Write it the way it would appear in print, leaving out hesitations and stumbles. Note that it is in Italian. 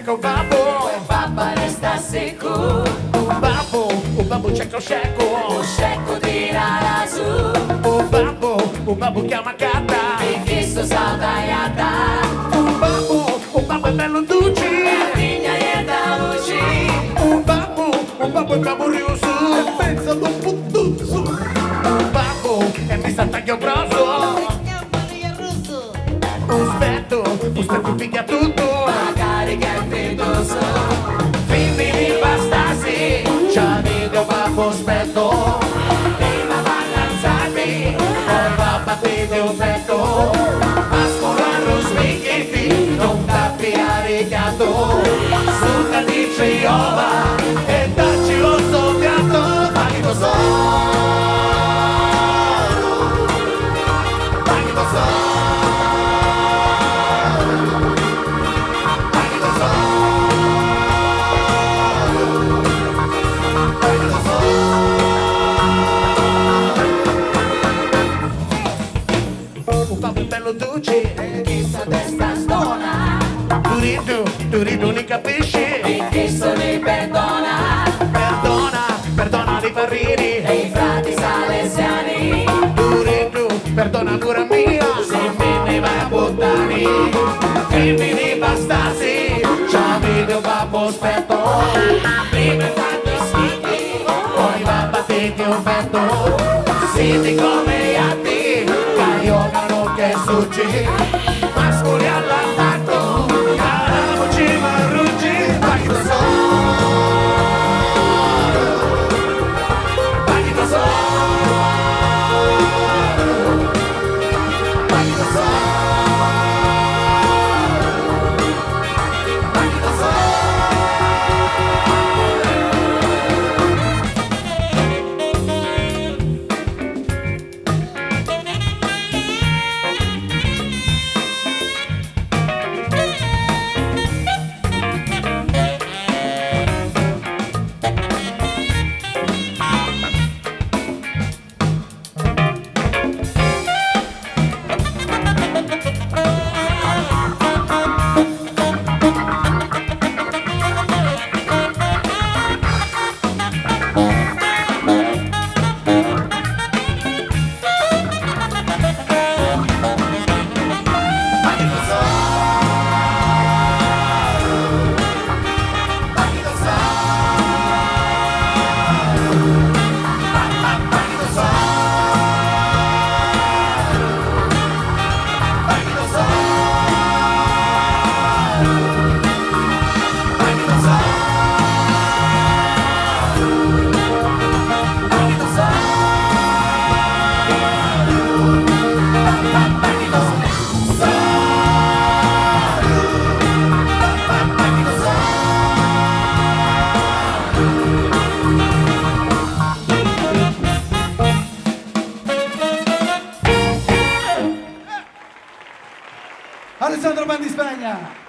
checo babbo, il babbo resta sicuro, o babbo checo checo, o scecco tirarà su, o babbo chiama cata, finché sto saltaiata, o babbo è bello duci, vigna e da luci, o babbo è caburioso, e pensa un puttuzzo, è mi sta taglio grosso, spetto piglia tutto, magari che è fetoso, fini di bastasi, c'ha video babbo spetto, prima va a lanciarmi, poi va a battere un petto, a scolare spicchetti, non tappi aricato, succa di ciova e dacci lo soffiato, paghi lo un babbo bello duce, chissà testa stona, tu ne capisci, finché sto li perdona, perdona i barrini, e i frati salesiani, tu, perdona pure mia, se me ne vai a buttare, fini di bastasi, c'ha video babbo spetto, prima fate schiffi, poi va a battiti un petto, siete come gli atti, caiogano che suggi, mascoli all'attacco, caramucci marrucci, paghi da paghi da paghi da paghi da Alessandro Bandi Spagna.